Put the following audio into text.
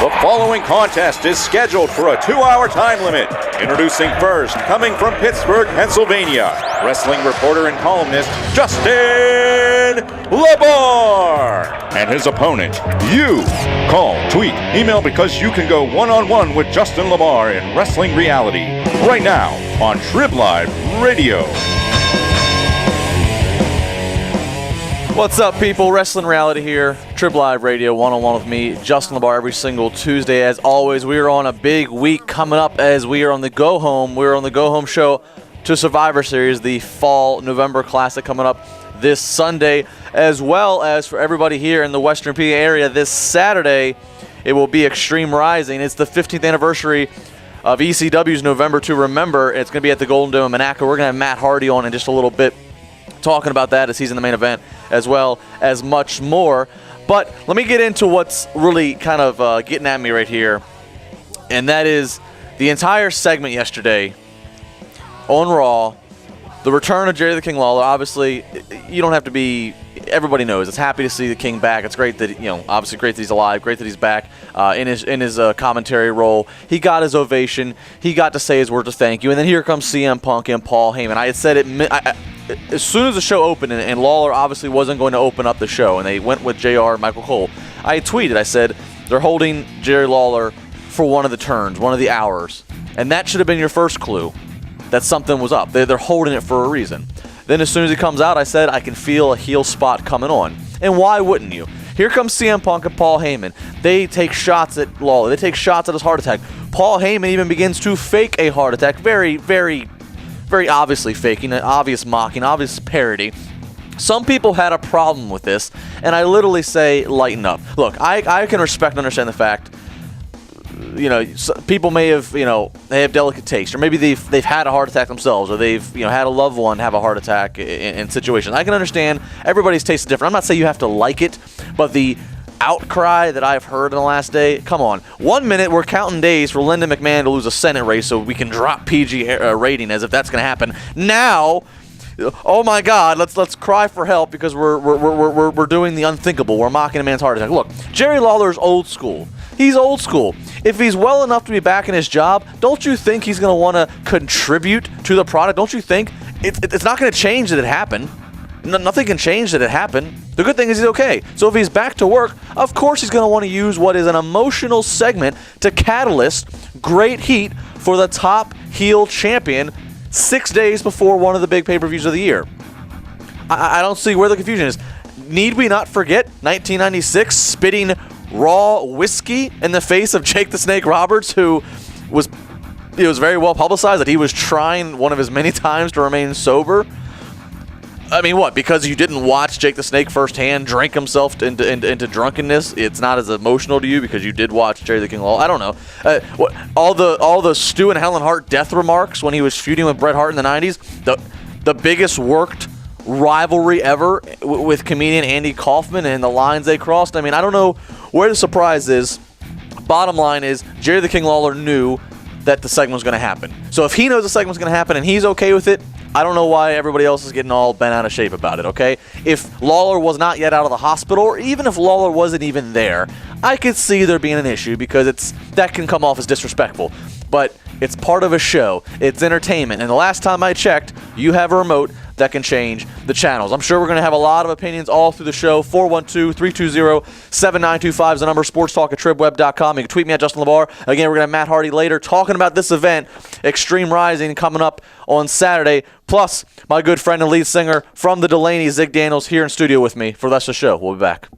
The following contest is scheduled for a 2-hour time limit. Introducing first, coming from Pittsburgh, Pennsylvania, wrestling reporter and columnist Justin Lawler. And his opponent, you. Call, tweet, email because you can go one-on-one with Justin Lamar in Wrestling Reality right now on Trib Live Radio. What's up, people? Wrestling Reality here. Trib Live Radio, one-on-one with me, Justin Lamar, every single Tuesday. As always, we are on a big week coming up as we are on the go-home. We're on the go-home show to Survivor Series, the Fall November Classic coming up this Sunday, as well as for everybody here in the Western PA area this Saturday, it will be Extreme Rising. It's the 15th anniversary of ECW's November to Remember. It's going to be at the Golden Dome in Monaco. We're going to have Matt Hardy on in just a little bit, talking about that as he's in the main event, as well as much more. But let me get into what's really kind of getting at me right here, and that is the entire segment yesterday on Raw, the return of Jerry the King Lawler. Obviously, you don't have to be, everybody knows, it's happy to see the King back. It's great that, obviously great that he's alive, great that he's back in his commentary role. He got his ovation. He got to say his words of thank you. And then here comes CM Punk and Paul Heyman. I had said it as soon as the show opened, and Lawler obviously wasn't going to open up the show, and they went with JR and Michael Cole. I tweeted, I said, they're holding Jerry Lawler for one of the turns, one of the hours. And that should have been your first clue that something was up. They're holding it for a reason. Then as soon as he comes out, I said, I can feel a heel spot coming on. And why wouldn't you? Here comes CM Punk and Paul Heyman. They take shots at Lawler. They take shots at his heart attack. Paul Heyman even begins to fake a heart attack. Very, very, very obviously faking, an obvious mocking, obvious parody. Some people had a problem with this, and I literally say, lighten up. Look, I can respect and understand the fact, people may have, they have delicate taste, or maybe they've had a heart attack themselves, or they've, had a loved one have a heart attack in situations. I can understand everybody's taste is different. I'm not saying you have to like it, but the outcry that I've heard in the last day, come on. 1 minute, we're counting days for Linda McMahon to lose a Senate race so we can drop PG rating as if that's going to happen. Now, oh my God, let's cry for help because we're doing the unthinkable. We're mocking a man's heart attack. Look, Jerry Lawler's old school. He's old school. If he's well enough to be back in his job, don't you think he's going to want to contribute to the product? Don't you think it's not going to change that it happened? Nothing can change that it happened. The good thing is he's okay. So if he's back to work, of course he's going to want to use what is an emotional segment to catalyst great heat for the top heel champion 6 days before one of the big pay-per-views of the year. I don't see where the confusion is. Need we not forget 1996 spitting raw whiskey in the face of Jake the Snake Roberts, who was very well publicized that he was trying one of his many times to remain sober? I mean, what? Because you didn't watch Jake the Snake firsthand drink himself into drunkenness, it's not as emotional to you because you did watch Jerry the King Lawler? I don't know. All the Stu and Helen Hart death remarks when he was feuding with Bret Hart in the 90s, the biggest worked rivalry ever with comedian Andy Kaufman and the lines they crossed. I mean, I don't know where the surprise is. Bottom line is, Jerry the King Lawler knew that the segment was going to happen. So if he knows the segment was going to happen and he's okay with it, I don't know why everybody else is getting all bent out of shape about it, okay? If Lawler was not yet out of the hospital, or even if Lawler wasn't even there, I could see there being an issue because that can come off as disrespectful. But it's part of a show. It's entertainment. And the last time I checked, you have a remote that can change the channels. I'm sure we're going to have a lot of opinions all through the show. 412-320-7925 is the number. sportstalk@tribweb.com. You can tweet me at Justin Lamar. Again, we're going to have Matt Hardy later talking about this event, Extreme Rising, coming up on Saturday. Plus, my good friend and lead singer from the Delaney, Zig Daniels, here in studio with me for the rest of the show. We'll be back.